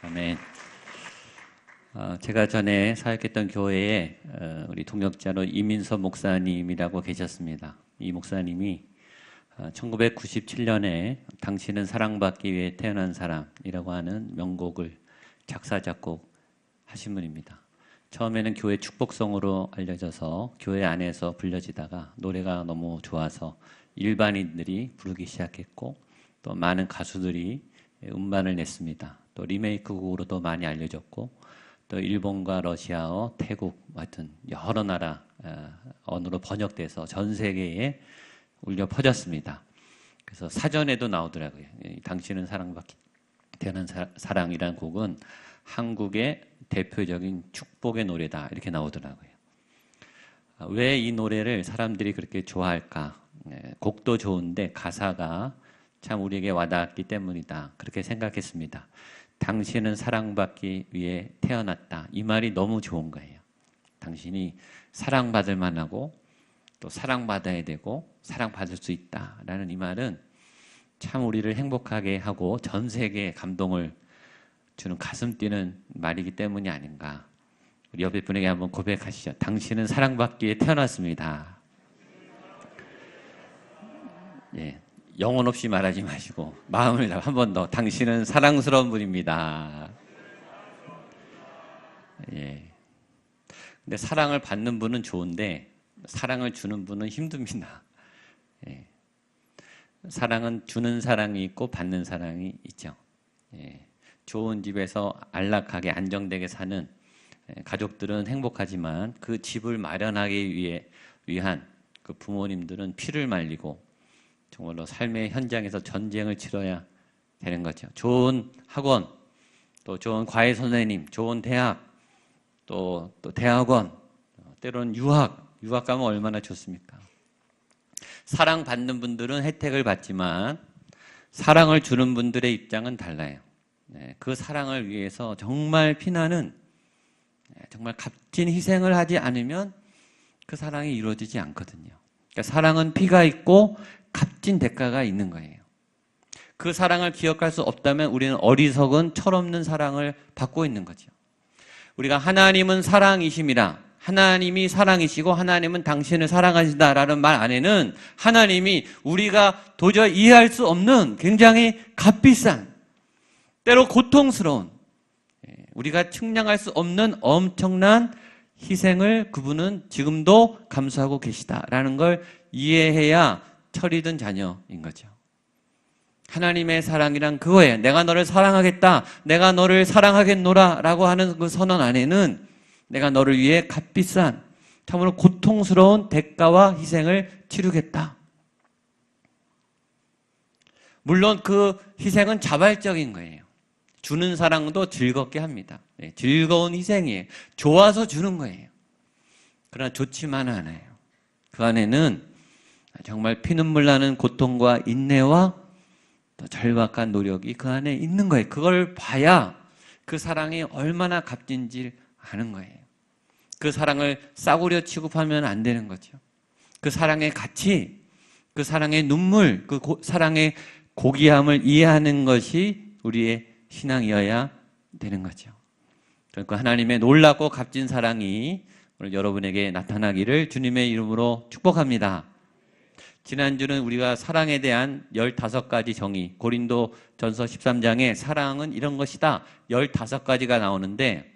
아멘. 제가 전에 사역했던 교회에 우리 동역자로 이민서 목사님이라고 계셨습니다. 이 목사님이 1997년에 당신은 사랑받기 위해 태어난 사람이라고 하는 명곡을 작사 작곡하신 분입니다. 처음에는 교회 축복성으로 알려져서 교회 안에서 불려지다가 노래가 너무 좋아서 일반인들이 부르기 시작했고 또 많은 가수들이 음반을 냈습니다. 또 리메이크 곡으로도 많이 알려졌고 또 일본과 러시아어, 태국 같은 여러 나라 언어로 번역돼서 전 세계에 울려 퍼졌습니다. 그래서 사전에도 나오더라고요. 당신은 사랑받기 태어난 사랑이라는 곡은 한국의 대표적인 축복의 노래다 이렇게 나오더라고요. 왜 이 노래를 사람들이 그렇게 좋아할까? 곡도 좋은데 가사가 참 우리에게 와닿았기 때문이다 그렇게 생각했습니다. 당신은 사랑받기 위해 태어났다. 이 말이 너무 좋은 거예요. 당신이 사랑받을 만하고 또 사랑받아야 되고 사랑받을 수 있다라는 이 말은 참 우리를 행복하게 하고 전 세계에 감동을 주는 가슴 뛰는 말이기 때문이 아닌가. 우리 옆에 분에게 한번 고백하시죠. 당신은 사랑받기 위해 태어났습니다. 예. 영혼 없이 말하지 마시고 마음을 한 번 더. 당신은 사랑스러운 분입니다. 예. 근데 사랑을 받는 분은 좋은데 사랑을 주는 분은 힘듭니다. 예. 사랑은 주는 사랑이 있고 받는 사랑이 있죠. 예. 좋은 집에서 안락하게 안정되게 사는 가족들은 행복하지만 그 집을 마련하기 위한 그 부모님들은 피를 말리고 정말로 삶의 현장에서 전쟁을 치러야 되는 거죠. 좋은 학원, 또 좋은 과외 선생님, 좋은 대학, 또 대학원, 때로는 유학 가면 얼마나 좋습니까? 사랑받는 분들은 혜택을 받지만 사랑을 주는 분들의 입장은 달라요. 그 사랑을 위해서 정말 피나는 정말 값진 희생을 하지 않으면 그 사랑이 이루어지지 않거든요. 그러니까 사랑은 피가 있고 값진 대가가 있는 거예요. 그 사랑을 기억할 수 없다면 우리는 어리석은 철없는 사랑을 받고 있는 거죠. 우리가 하나님은 사랑이심이라 하나님이 사랑이시고 하나님은 당신을 사랑하신다라는 말 안에는 하나님이 우리가 도저히 이해할 수 없는 굉장히 값비싼 때로 고통스러운 우리가 측량할 수 없는 엄청난 희생을 그분은 지금도 감수하고 계시다라는 걸 이해해야 철이든 자녀인 거죠. 하나님의 사랑이란 그거예요. 내가 너를 사랑하겠다. 내가 너를 사랑하겠노라 라고 하는 그 선언 안에는 내가 너를 위해 값비싼 참으로 고통스러운 대가와 희생을 치르겠다. 물론 그 희생은 자발적인 거예요. 주는 사랑도 즐겁게 합니다. 즐거운 희생이에요. 좋아서 주는 거예요. 그러나 좋지만 않아요. 그 안에는 정말 피눈물 나는 고통과 인내와 또 절박한 노력이 그 안에 있는 거예요. 그걸 봐야 그 사랑이 얼마나 값진지 아는 거예요. 그 사랑을 싸구려 취급하면 안 되는 거죠. 그 사랑의 가치, 그 사랑의 눈물, 그 사랑의 고귀함을 이해하는 것이 우리의 신앙이어야 되는 거죠. 그러니까 하나님의 놀랍고 값진 사랑이 오늘 여러분에게 나타나기를 주님의 이름으로 축복합니다. 지난주는 우리가 사랑에 대한 15가지 정의, 고린도 전서 13장에 사랑은 이런 것이다 15가지가 나오는데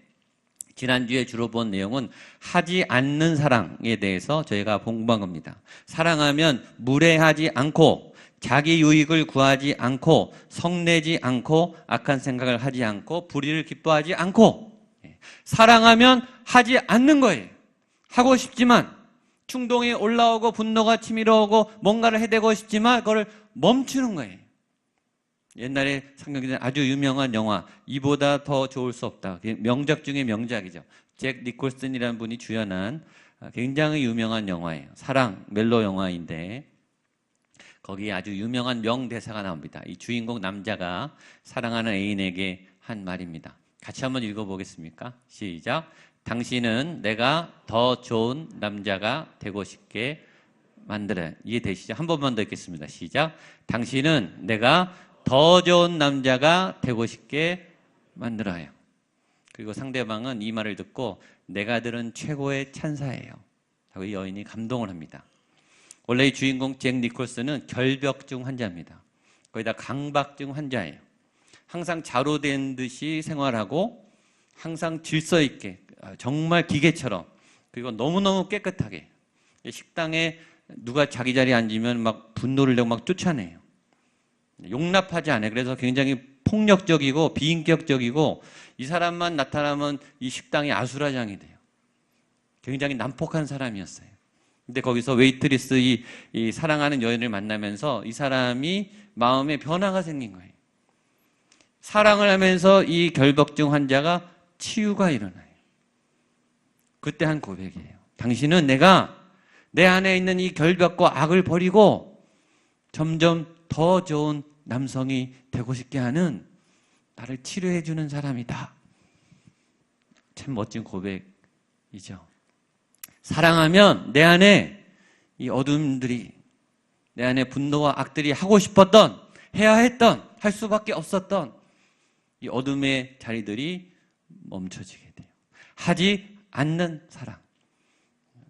지난주에 주로 본 내용은 하지 않는 사랑에 대해서 저희가 공부한 겁니다. 사랑하면 무례하지 않고 자기 유익을 구하지 않고 성내지 않고 악한 생각을 하지 않고 불의를 기뻐하지 않고 사랑하면 하지 않는 거예요. 하고 싶지만 충동이 올라오고 분노가 치밀어오고 뭔가를 해대고 싶지만 그걸 멈추는 거예요. 옛날에 성경에 아주 유명한 영화 이보다 더 좋을 수 없다. 명작 중에 명작이죠. 잭 니콜슨이라는 분이 주연한 굉장히 유명한 영화예요. 사랑 멜로 영화인데 거기에 아주 유명한 명대사가 나옵니다. 이 주인공 남자가 사랑하는 애인에게 한 말입니다. 같이 한번 읽어보겠습니까? 시작. 당신은 내가 더 좋은 남자가 되고 싶게 만들어요. 이해되시죠? 한 번만 더 읽겠습니다. 시작. 당신은 내가 더 좋은 남자가 되고 싶게 만들어요. 그리고 상대방은 이 말을 듣고 내가 들은 최고의 찬사예요 하고 이 여인이 감동을 합니다. 원래 이 주인공 잭 니콜슨은 결벽증 환자입니다. 거기다 강박증 환자예요. 항상 자로된 듯이 생활하고 항상 질서 있게 정말 기계처럼 그리고 너무너무 깨끗하게 식당에 누가 자기 자리에 앉으면 막 분노를 내고 막 쫓아내요. 용납하지 않아요. 그래서 굉장히 폭력적이고 비인격적이고 이 사람만 나타나면 이 식당이 아수라장이 돼요. 굉장히 난폭한 사람이었어요. 근데 거기서 웨이트리스 이 사랑하는 여인을 만나면서 이 사람이 마음에 변화가 생긴 거예요. 사랑을 하면서 이 결벽증 환자가 치유가 일어나요. 그때 한 고백이에요. 당신은 내가 내 안에 있는 이 결벽과 악을 버리고 점점 더 좋은 남성이 되고 싶게 하는 나를 치료해 주는 사람이다. 참 멋진 고백이죠. 사랑하면 내 안에 이 어둠들이 내 안에 분노와 악들이 하고 싶었던 해야 했던 할 수밖에 없었던 이 어둠의 자리들이 멈춰지게 돼요. 하지 않는 사랑.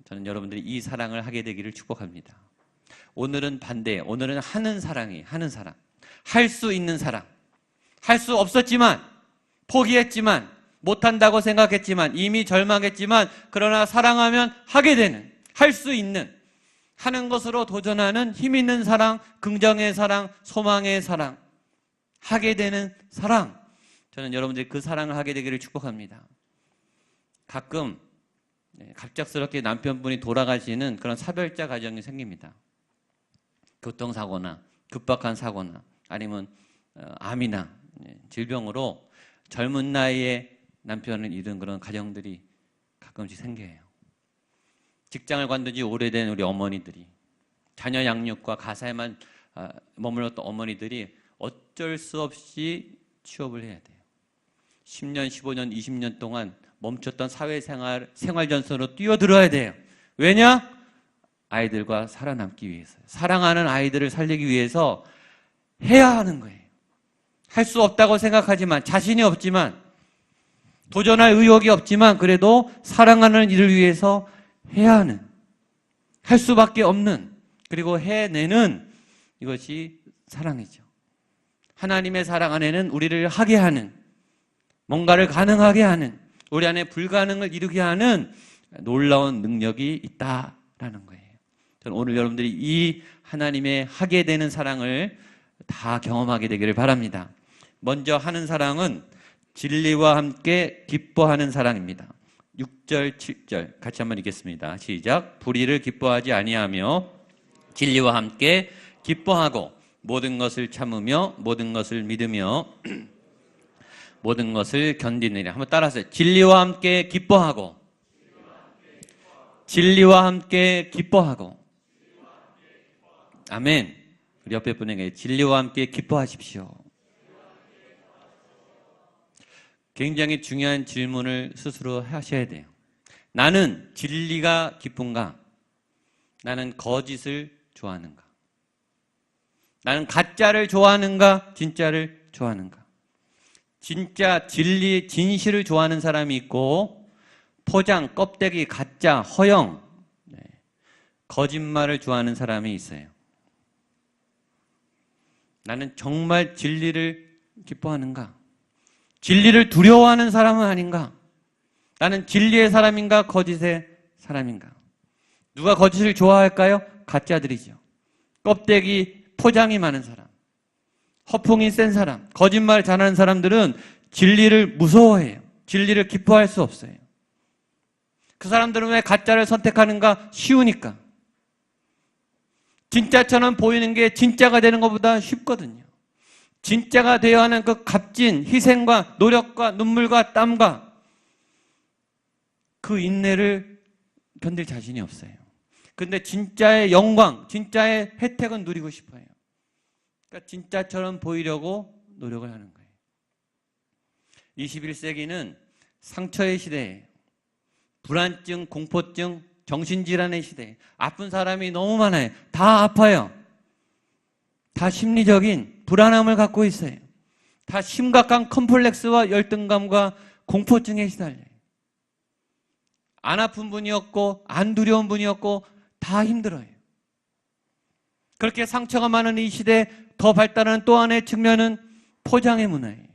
저는 여러분들이 이 사랑을 하게 되기를 축복합니다. 오늘은 반대예요. 오늘은 하는 사랑이에요. 하는 사랑. 할 수 있는 사랑. 할 수 없었지만 포기했지만 못한다고 생각했지만 이미 절망했지만 그러나 사랑하면 하게 되는 할 수 있는 하는 것으로 도전하는 힘 있는 사랑, 긍정의 사랑, 소망의 사랑 하게 되는 사랑. 저는 여러분들이 그 사랑을 하게 되기를 축복합니다. 가끔 갑작스럽게 남편분이 돌아가시는 그런 사별자 가정이 생깁니다. 교통사고나 급박한 사고나 아니면 암이나 질병으로 젊은 나이에 남편을 잃은 그런 가정들이 가끔씩 생겨요. 직장을 관둔 지 오래된 우리 어머니들이 자녀 양육과 가사에만 머물렀던 어머니들이 어쩔 수 없이 취업을 해야 돼요. 10년, 15년, 20년 동안 멈췄던 사회생활, 생활전선으로 뛰어들어야 돼요. 왜냐? 아이들과 살아남기 위해서요. 사랑하는 아이들을 살리기 위해서 해야 하는 거예요. 할 수 없다고 생각하지만, 자신이 없지만, 도전할 의욕이 없지만, 그래도 사랑하는 이를 위해서 해야 하는, 할 수밖에 없는, 그리고 해내는 이것이 사랑이죠. 하나님의 사랑 안에는 우리를 하게 하는, 뭔가를 가능하게 하는, 우리 안에 불가능을 이루게 하는 놀라운 능력이 있다라는 거예요. 저는 오늘 여러분들이 이 하나님의 하게 되는 사랑을 다 경험하게 되기를 바랍니다. 먼저 하는 사랑은 진리와 함께 기뻐하는 사랑입니다. 6절, 7절 같이 한번 읽겠습니다. 시작. 불의를 기뻐하지 아니하며 진리와 함께 기뻐하고 모든 것을 참으며 모든 것을 믿으며 모든 것을 견디느니라. 한번 따라하세요. 진리와 함께 기뻐하고 진리와 함께 기뻐하고 아멘. 우리 옆에 분에게 진리와 함께 기뻐하십시오. 굉장히 중요한 질문을 스스로 하셔야 돼요. 나는 진리가 기쁜가? 나는 거짓을 좋아하는가? 나는 가짜를 좋아하는가? 진짜를 좋아하는가? 진짜 진리, 진실을 좋아하는 사람이 있고 포장, 껍데기, 가짜, 허영, 거짓말을 좋아하는 사람이 있어요. 나는 정말 진리를 기뻐하는가? 진리를 두려워하는 사람은 아닌가? 나는 진리의 사람인가? 거짓의 사람인가? 누가 거짓을 좋아할까요? 가짜들이죠. 껍데기, 포장이 많은 사람, 허풍이 센 사람, 거짓말 잘하는 사람들은 진리를 무서워해요. 진리를 기뻐할 수 없어요. 그 사람들은 왜 가짜를 선택하는가? 쉬우니까. 진짜처럼 보이는 게 진짜가 되는 것보다 쉽거든요. 진짜가 되어야 하는 그 값진 희생과 노력과 눈물과 땀과 그 인내를 견딜 자신이 없어요. 근데 진짜의 영광, 진짜의 혜택은 누리고 싶어요. 그러니까 진짜처럼 보이려고 노력을 하는 거예요. 21세기는 상처의 시대예요. 불안증, 공포증, 정신질환의 시대. 아픈 사람이 너무 많아요. 다 아파요. 다 심리적인 불안함을 갖고 있어요. 다 심각한 컴플렉스와 열등감과 공포증에 시달려요. 안 아픈 분이 없고 안 두려운 분이 없고 다 힘들어요. 그렇게 상처가 많은 이 시대에 더 발달하는 또 하나의 측면은 포장의 문화예요.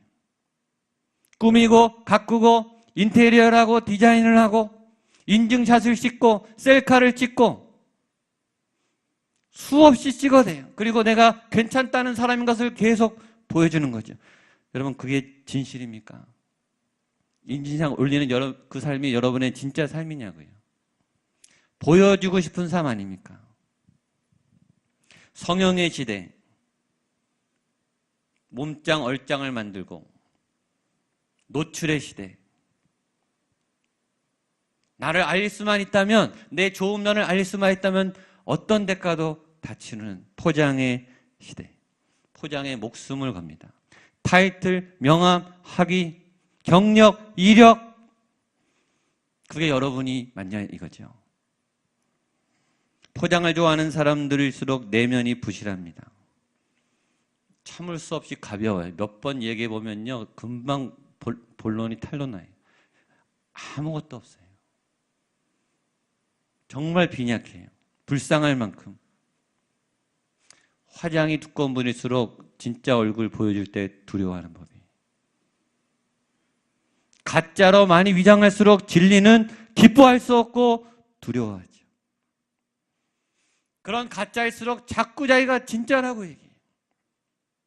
꾸미고 가꾸고 인테리어를 하고 디자인을 하고 인증샷을 찍고 셀카를 찍고 수없이 찍어대요. 그리고 내가 괜찮다는 사람인 것을 계속 보여주는 거죠. 여러분, 그게 진실입니까? 인증샷 올리는 그 삶이 여러분의 진짜 삶이냐고요. 보여주고 싶은 삶 아닙니까? 성형의 시대, 몸짱 얼짱을 만들고 노출의 시대, 나를 알릴 수만 있다면, 내 좋은 면을 알릴 수만 있다면 어떤 대가도 다 치르는 포장의 시대, 포장에 목숨을 겁니다. 타이틀, 명함, 학위, 경력, 이력, 그게 여러분이 맞냐 이거죠. 포장을 좋아하는 사람들일수록 내면이 부실합니다. 참을 수 없이 가벼워요. 몇 번 얘기해 보면요, 금방 본론이 탄로 나요. 아무것도 없어요. 정말 빈약해요. 불쌍할 만큼. 화장이 두꺼운 분일수록 진짜 얼굴 보여줄 때 두려워하는 법이에요. 가짜로 많이 위장할수록 진리는 기뻐할 수 없고 두려워하죠. 그런 가짜일수록 자꾸 자기가 진짜라고 얘기해요.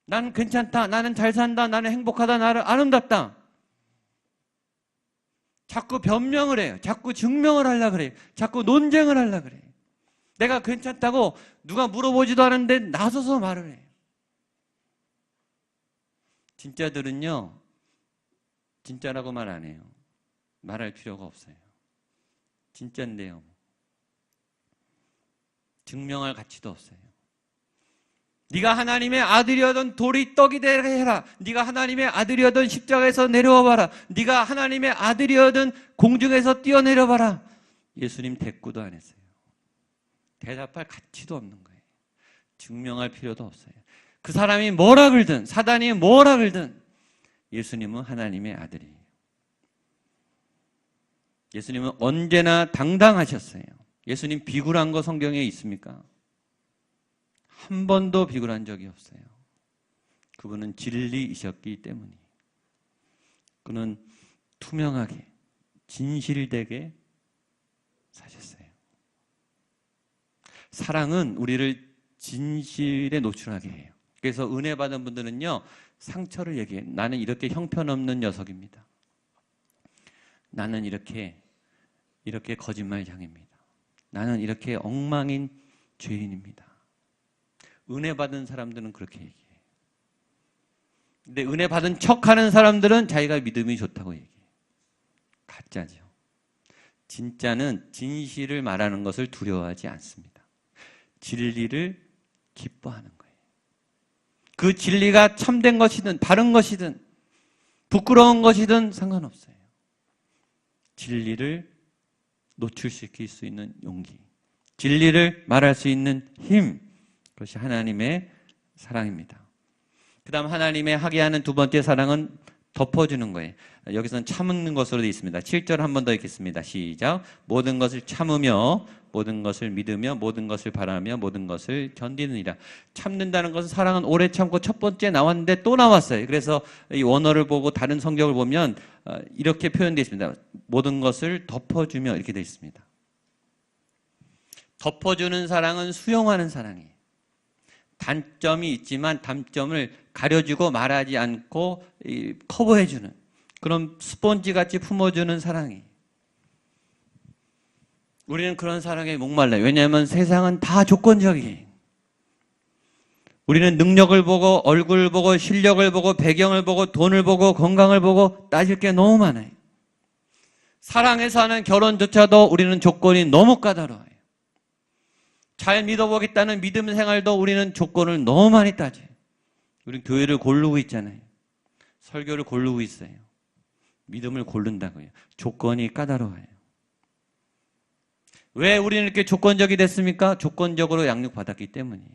나는 괜찮다, 나는 잘 산다, 나는 행복하다, 나는 아름답다. 자꾸 변명을 해요. 자꾸 증명을 하려고 그래요. 자꾸 논쟁을 하려고 그래요. 내가 괜찮다고 누가 물어보지도 않은데 나서서 말을 해요. 진짜들은요, 진짜라고 말 안 해요. 말할 필요가 없어요. 진짜인데요. 증명할 가치도 없어요. 네가 하나님의 아들이어던 돌이 떡이 되게 해라. 네가 하나님의 아들이어던 십자가에서 내려와 봐라. 네가 하나님의 아들이어던 공중에서 뛰어내려 봐라. 예수님 대꾸도 안 했어요. 대답할 가치도 없는 거예요. 증명할 필요도 없어요. 그 사람이 뭐라 그러든, 사단이 뭐라 그러든 예수님은 하나님의 아들이에요. 예수님은 언제나 당당하셨어요. 예수님 비굴한 거 성경에 있습니까? 한 번도 비굴한 적이 없어요. 그분은 진리이셨기 때문이에요. 그는 투명하게, 진실되게 사셨어요. 사랑은 우리를 진실에 노출하게 해요. 그래서 은혜 받은 분들은요, 상처를 얘기해요. 나는 이렇게 형편없는 녀석입니다. 나는 이렇게 거짓말장입니다. 나는 이렇게 엉망인 죄인입니다. 은혜 받은 사람들은 그렇게 얘기해요. 근데 은혜 받은 척하는 사람들은 자기가 믿음이 좋다고 얘기해요. 가짜죠. 진짜는 진실을 말하는 것을 두려워하지 않습니다. 진리를 기뻐하는 거예요. 그 진리가 참된 것이든 바른 것이든 부끄러운 것이든 상관없어요. 진리를 노출시킬 수 있는 용기, 진리를 말할 수 있는 힘, 그것이 하나님의 사랑입니다. 그 다음 하나님의 하게 하는 두 번째 사랑은 덮어주는 거예요. 여기서는 참는 것으로 되어 있습니다. 7절 한 번 더 읽겠습니다. 시작. 모든 것을 참으며 모든 것을 믿으며 모든 것을 바라며 모든 것을 견디느니라. 참는다는 것은, 사랑은 오래 참고 첫 번째 나왔는데 또 나왔어요. 그래서 이 원어를 보고 다른 성경을 보면 이렇게 표현되어 있습니다. 모든 것을 덮어주며 이렇게 되어 있습니다. 덮어주는 사랑은 수용하는 사랑이에요. 단점이 있지만 단점을 가려주고 말하지 않고 커버해주는 그런 스폰지같이 품어주는 사랑이에요. 우리는 그런 사랑에 목말라요. 왜냐하면 세상은 다 조건적이에요. 우리는 능력을 보고 얼굴을 보고 실력을 보고 배경을 보고 돈을 보고 건강을 보고 따질 게 너무 많아요. 사랑해서 하는 결혼조차도 우리는 조건이 너무 까다로워요. 잘 믿어보겠다는 믿음 생활도 우리는 조건을 너무 많이 따져요. 우리는 교회를 고르고 있잖아요. 설교를 고르고 있어요. 믿음을 고른다고요. 조건이 까다로워요. 왜 우리는 이렇게 조건적이 됐습니까? 조건적으로 양육받았기 때문이에요.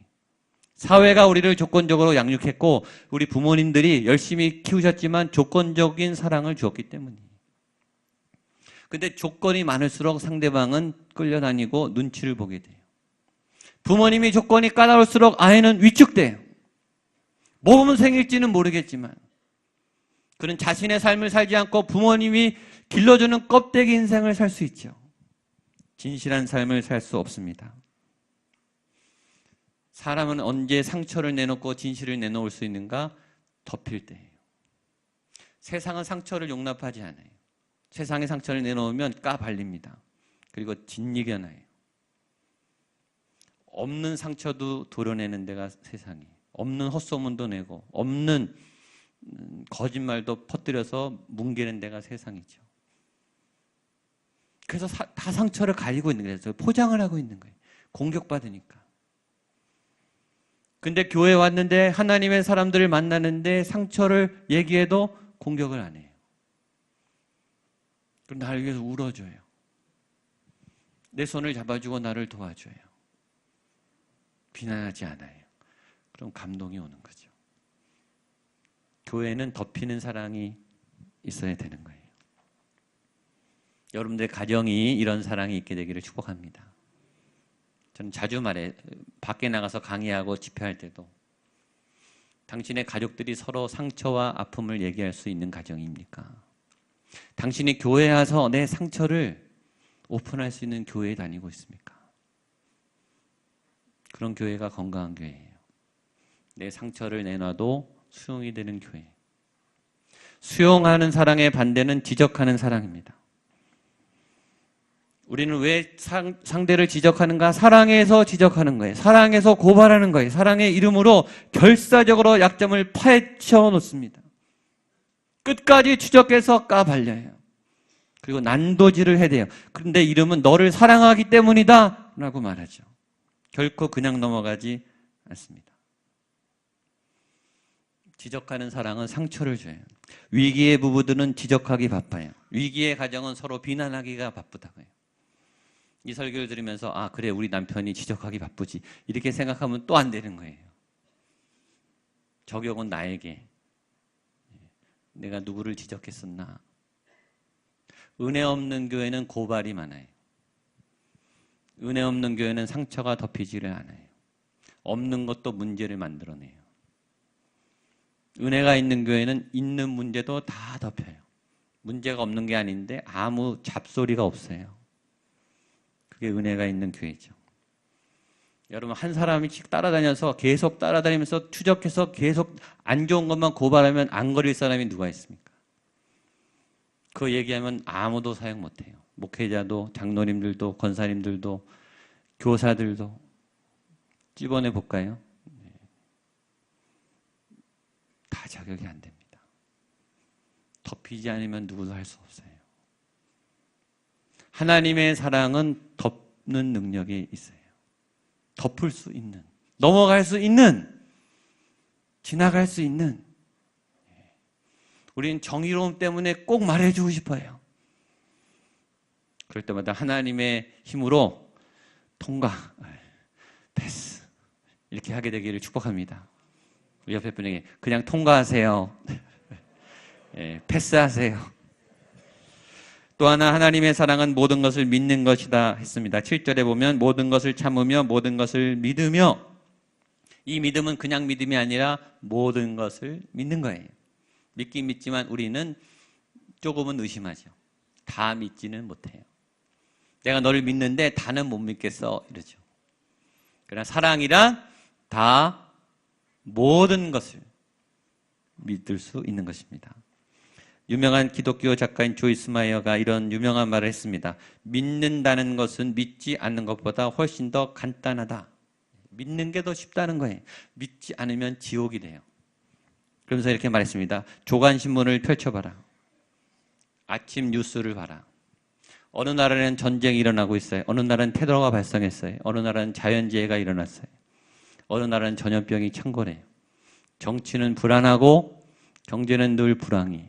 사회가 우리를 조건적으로 양육했고 우리 부모님들이 열심히 키우셨지만 조건적인 사랑을 주었기 때문이에요. 근데 조건이 많을수록 상대방은 끌려다니고 눈치를 보게 돼요. 부모님이 조건이 까다로울수록 아이는 위축돼요. 몸은 생길지는 모르겠지만 그는 자신의 삶을 살지 않고 부모님이 길러주는 껍데기 인생을 살 수 있죠. 진실한 삶을 살 수 없습니다. 사람은 언제 상처를 내놓고 진실을 내놓을 수 있는가? 덮일 때예요. 세상은 상처를 용납하지 않아요. 세상에 상처를 내놓으면 까발립니다. 그리고 짓이겨나요. 없는 상처도 도려내는 데가 세상이에요. 없는 헛소문도 내고 없는 거짓말도 퍼뜨려서 뭉개는 데가 세상이죠. 그래서 다 상처를 가리고 있는 거예요. 포장을 하고 있는 거예요. 공격받으니까. 근데 교회에 왔는데 하나님의 사람들을 만나는데 상처를 얘기해도 공격을 안 해요. 그럼 나를 위해서 울어줘요. 내 손을 잡아주고 나를 도와줘요. 비난하지 않아요. 그럼 감동이 오는 거죠. 교회는 덮이는 사랑이 있어야 되는 거예요. 여러분들 가정이 이런 사랑이 있게 되기를 축복합니다. 저는 자주 말해, 밖에 나가서 강의하고 집회할 때도 당신의 가족들이 서로 상처와 아픔을 얘기할 수 있는 가정입니까? 당신이 교회에 와서 내 상처를 오픈할 수 있는 교회에 다니고 있습니까? 그런 교회가 건강한 교회예요. 내 상처를 내놔도 수용이 되는 교회. 수용하는 사랑의 반대는 지적하는 사랑입니다. 우리는 왜 상대를 지적하는가? 사랑해서 지적하는 거예요. 사랑해서 고발하는 거예요. 사랑의 이름으로 결사적으로 약점을 파헤쳐 놓습니다. 끝까지 추적해서 까발려요. 그리고 난도질을 해야 돼요. 그런데 이름은 너를 사랑하기 때문이다 라고 말하죠. 결코 그냥 넘어가지 않습니다. 지적하는 사랑은 상처를 줘요. 위기의 부부들은 지적하기 바빠요. 위기의 가정은 서로 비난하기가 바쁘다고요. 이 설교를 들으면서 아 그래 우리 남편이 지적하기 바쁘지 이렇게 생각하면 또 안 되는 거예요. 적용은 나에게. 내가 누구를 지적했었나. 은혜 없는 교회는 고발이 많아요. 은혜 없는 교회는 상처가 덮이지를 않아요. 없는 것도 문제를 만들어내요. 은혜가 있는 교회는 있는 문제도 다 덮여요. 문제가 없는 게 아닌데 아무 잡소리가 없어요. 그게 은혜가 있는 교회죠. 여러분 한 사람이 따라다녀서 계속 따라다니면서 추적해서 계속 안 좋은 것만 고발하면 안 걸릴 사람이 누가 있습니까? 그 얘기하면 아무도 사용 못해요. 목회자도 장로님들도 권사님들도 교사들도 찝어내 볼까요? 다 자격이 안 됩니다. 덮이지 않으면 누구도 할 수 없어요. 하나님의 사랑은 덮는 능력이 있어요. 덮을 수 있는, 넘어갈 수 있는, 지나갈 수 있는. 우리는 정의로움 때문에 꼭 말해주고 싶어요. 그럴 때마다 하나님의 힘으로 통과, 패스 이렇게 하게 되기를 축복합니다. 우리 옆에 분에게 그냥 통과하세요. 패스하세요. 또 하나 하나님의 사랑은 모든 것을 믿는 것이다 했습니다. 7절에 보면 모든 것을 참으며 모든 것을 믿으며 이 믿음은 그냥 믿음이 아니라 모든 것을 믿는 거예요. 믿긴 믿지만 우리는 조금은 의심하죠. 다 믿지는 못해요. 내가 너를 믿는데 다는 못 믿겠어 이러죠. 그러나 사랑이란 다 모든 것을 믿을 수 있는 것입니다. 유명한 기독교 작가인 조이스 마이어가 이런 유명한 말을 했습니다. 믿는다는 것은 믿지 않는 것보다 훨씬 더 간단하다. 믿는 게 더 쉽다는 거예요. 믿지 않으면 지옥이 돼요. 그러면서 이렇게 말했습니다. 조간신문을 펼쳐봐라. 아침 뉴스를 봐라. 어느 나라는 전쟁이 일어나고 있어요. 어느 나라는 테러가 발생했어요. 어느 나라는 자연재해가 일어났어요. 어느 나라는 전염병이 창궐해요. 정치는 불안하고 경제는 늘 불황이.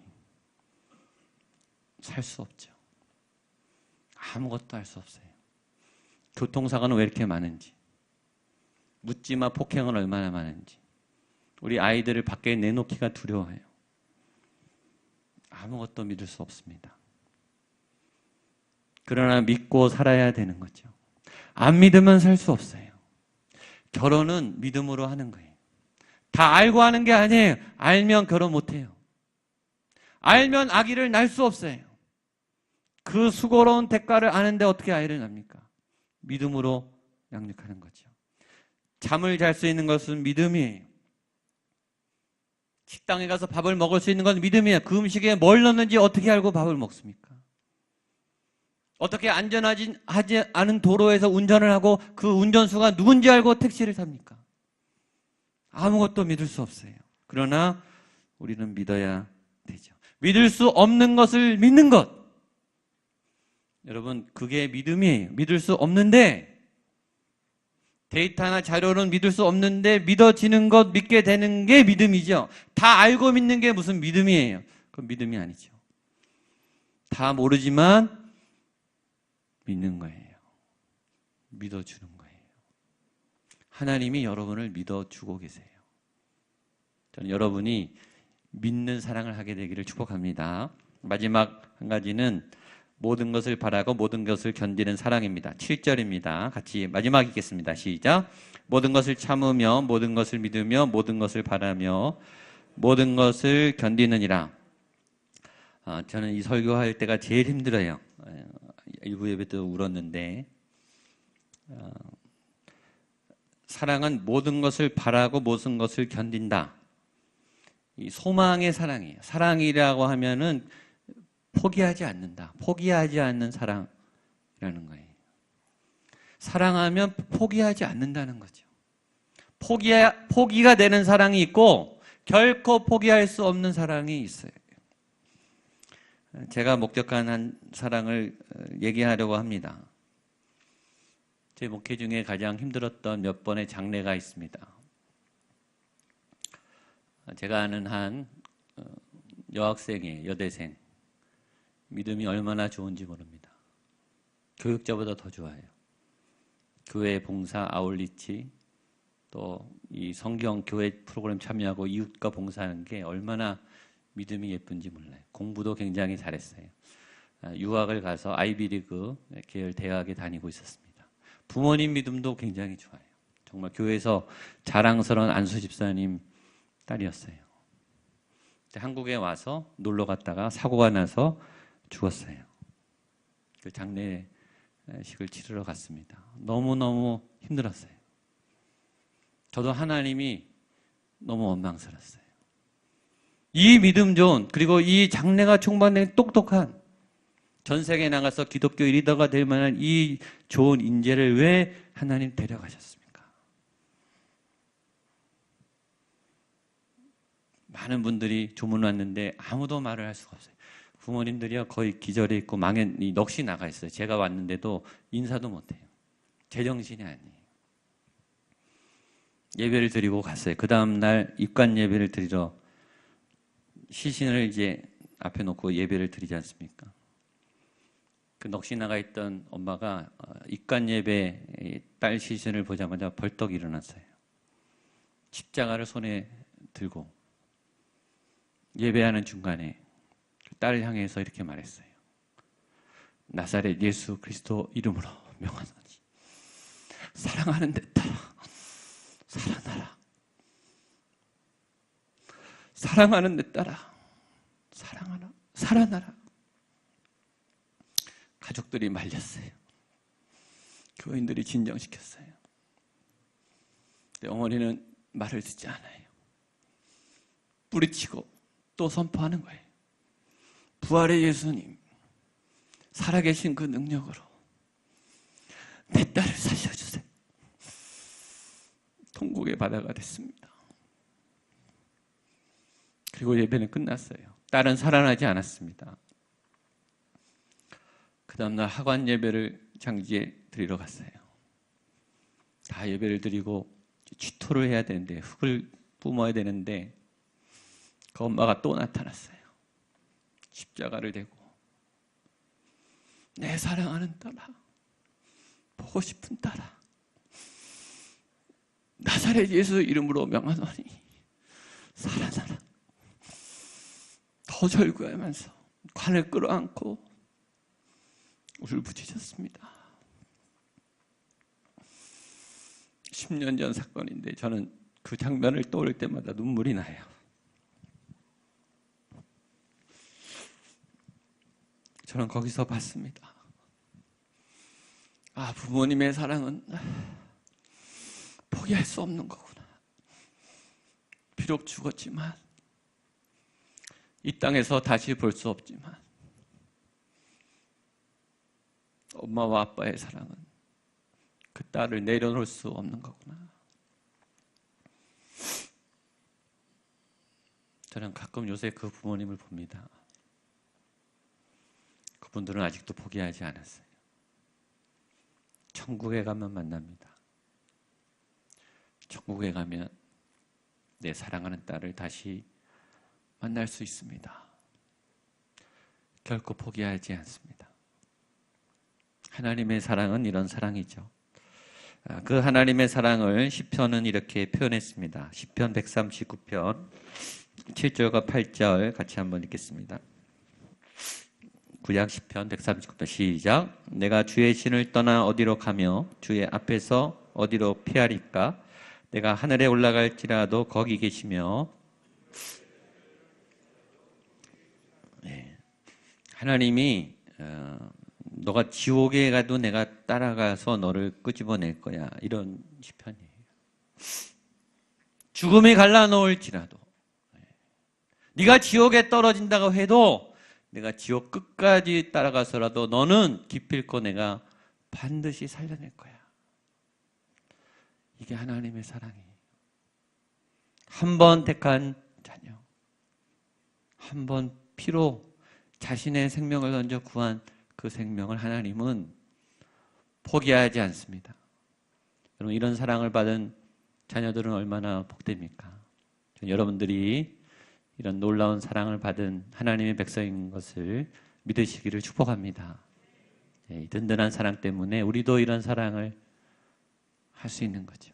살 수 없죠. 아무것도 할 수 없어요. 교통사고는 왜 이렇게 많은지. 묻지마 폭행은 얼마나 많은지. 우리 아이들을 밖에 내놓기가 두려워해요. 아무것도 믿을 수 없습니다. 그러나 믿고 살아야 되는 거죠. 안 믿으면 살 수 없어요. 결혼은 믿음으로 하는 거예요. 다 알고 하는 게 아니에요. 알면 결혼 못 해요. 알면 아기를 낳을 수 없어요. 그 수고로운 대가를 아는데 어떻게 아이를 낳습니까? 믿음으로 양육하는 거죠. 잠을 잘 수 있는 것은 믿음이에요. 식당에 가서 밥을 먹을 수 있는 건 믿음이에요. 그 음식에 뭘 넣는지 어떻게 알고 밥을 먹습니까? 어떻게 안전하지 않은 도로에서 운전을 하고 그 운전수가 누군지 알고 택시를 탑니까? 아무것도 믿을 수 없어요. 그러나 우리는 믿어야 되죠. 믿을 수 없는 것을 믿는 것. 여러분, 그게 믿음이에요. 믿을 수 없는데, 데이터나 자료는 믿을 수 없는데 믿어지는 것, 믿게 되는 게 믿음이죠. 다 알고 믿는 게 무슨 믿음이에요? 그건 믿음이 아니죠. 다 모르지만 믿는 거예요. 믿어주는 거예요. 하나님이 여러분을 믿어주고 계세요. 저는 여러분이 믿는 사랑을 하게 되기를 축복합니다. 마지막 한 가지는 모든 것을 바라고 모든 것을 견디는 사랑입니다. 7절입니다. 같이 마지막 읽겠습니다. 시작. 모든 것을 참으며 모든 것을 믿으며 모든 것을 바라며 모든 것을 견디느니라. 저는 이 설교할 때가 제일 힘들어요. 일부 예배 때 울었는데, 사랑은 모든 것을 바라고 모든 것을 견딘다. 이 소망의 사랑이에요. 사랑이라고 하면은 포기하지 않는다. 포기하지 않는 사랑이라는 거예요. 사랑하면 포기하지 않는다는 거죠. 포기가 되는 사랑이 있고 결코 포기할 수 없는 사랑이 있어요. 제가 목격한 한 사랑을 얘기하려고 합니다. 제 목회 중에 가장 힘들었던 몇 번의 장례가 있습니다. 제가 아는 한 여학생이에요. 여대생. 믿음이 얼마나 좋은지 모릅니다. 교육자보다 더 좋아요. 교회 봉사, 아울리치, 또 이 성경 교회 프로그램 참여하고 이웃과 봉사하는 게 얼마나 믿음이 예쁜지 몰라요. 공부도 굉장히 잘했어요. 유학을 가서 아이비리그 계열 대학에 다니고 있었습니다. 부모님 믿음도 굉장히 좋아요. 정말 교회에서 자랑스러운 안수 집사님 딸이었어요. 한국에 와서 놀러 갔다가 사고가 나서 죽었어요. 그 장례식을 치르러 갔습니다. 너무너무 힘들었어요. 저도 하나님이 너무 원망스러웠어요. 이 믿음 좋은, 그리고 이 장래가 총반된 똑똑한, 전 세계에 나가서 기독교 리더가 될 만한 이 좋은 인재를 왜 하나님 데려가셨습니까? 많은 분들이 조문 왔는데 아무도 말을 할 수가 없어요. 부모님들이요 거의 기절해 있고 넋이 나가 있어요. 제가 왔는데도 인사도 못해요. 제정신이 아니에요. 예배를 드리고 갔어요. 그 다음날 입관 예배를 드리러 시신을 이제 앞에 놓고 예배를 드리지 않습니까? 그 넋이 나가 있던 엄마가 입관 예배 딸 시신을 보자마자 벌떡 일어났어요. 십자가를 손에 들고 예배하는 중간에 딸을 향해서 이렇게 말했어요. 나사렛 예수 그리스도 이름으로 명하노니 사랑하는 데 따라 살아나라. 사랑하는 데 따라 살아나라. 가족들이 말렸어요. 교인들이 진정시켰어요. 근데 어머니는 말을 듣지 않아요. 뿌리치고 또 선포하는 거예요. 부활의 예수님, 살아계신 그 능력으로 내 딸을 살려주세요. 통곡의 바다가 됐습니다. 그리고 예배는 끝났어요. 딸은 살아나지 않았습니다. 그 다음날 하관 예배를 장지에 드리러 갔어요. 다 예배를 드리고 취토를 해야 되는데, 흙을 뿜어야 되는데 그 엄마가 또 나타났어요. 십자가를 대고 내 사랑하는 딸아, 보고 싶은 딸아, 나사렛 예수 이름으로 명하노니 살아나라. 더 절구하면서 관을 끌어안고 울부짖었습니다. 10년 전 사건인데 저는 그 장면을 떠올릴 때마다 눈물이 나요. 저는 거기서 봤습니다. 아, 부모님의 사랑은 포기할 수 없는 거구나. 비록 죽었지만, 이 땅에서 다시 볼 수 없지만, 엄마와 아빠의 사랑은 그 딸을 내려놓을 수 없는 거구나. 저는 가끔 요새 그 부모님을 봅니다. 그분들은 아직도 포기하지 않았어요. 천국에 가면 만납니다. 천국에 가면 내 사랑하는 딸을 다시 만날 수 있습니다. 결코 포기하지 않습니다. 하나님의 사랑은 이런 사랑이죠. 그 하나님의 사랑을 시편은 이렇게 표현했습니다. 시편 139편 7절과 8절 같이 한번 읽겠습니다. 구약 시편 139편 시작. 내가 주의 신을 떠나 어디로 가며 주의 앞에서 어디로 피하리까? 내가 하늘에 올라갈지라도 거기 계시며. 네. 하나님이 너가 지옥에 가도 내가 따라가서 너를 끄집어낼 거야. 이런 시편이에요. 죽음이 갈라놓을지라도, 네가 지옥에 떨어진다고 해도 내가 지옥 끝까지 따라가서라도 너는 기필코 내가 반드시 살려낼 거야. 이게 하나님의 사랑이에요. 한 번 택한 자녀, 한 번 피로 자신의 생명을 던져 구한 그 생명을 하나님은 포기하지 않습니다. 여러분, 이런 사랑을 받은 자녀들은 얼마나 복됩니까? 여러분들이 이런 놀라운 사랑을 받은 하나님의 백성인 것을 믿으시기를 축복합니다. 이 든든한 사랑 때문에 우리도 이런 사랑을 할 수 있는 거죠.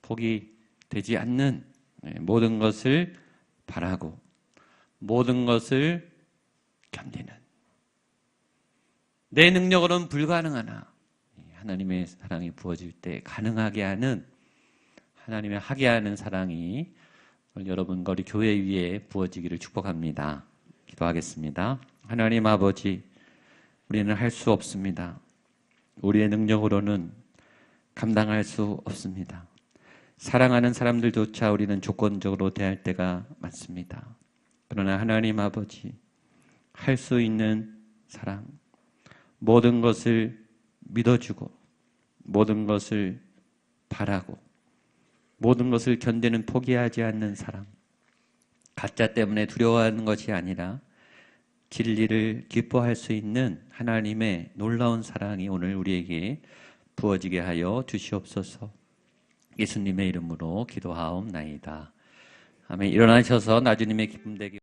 포기되지 않는 모든 것을 바라고 모든 것을 견디는, 내 능력으로는 불가능하나 하나님의 사랑이 부어질 때 가능하게 하는, 하나님의 하게 하는 사랑이 여러분 우리 교회 위에 부어지기를 축복합니다. 기도하겠습니다. 하나님 아버지, 우리는 할 수 없습니다. 우리의 능력으로는 감당할 수 없습니다. 사랑하는 사람들조차 우리는 조건적으로 대할 때가 많습니다. 그러나 하나님 아버지, 할 수 있는 사랑, 모든 것을 믿어주고 모든 것을 바라고 모든 것을 견디는, 포기하지 않는 사랑, 가짜 때문에 두려워하는 것이 아니라 진리를 기뻐할 수 있는 하나님의 놀라운 사랑이 오늘 우리에게 부어지게 하여 주시옵소서. 예수님의 이름으로 기도하옵나이다. 아멘. 일어나셔서 나주님의 기쁨 되게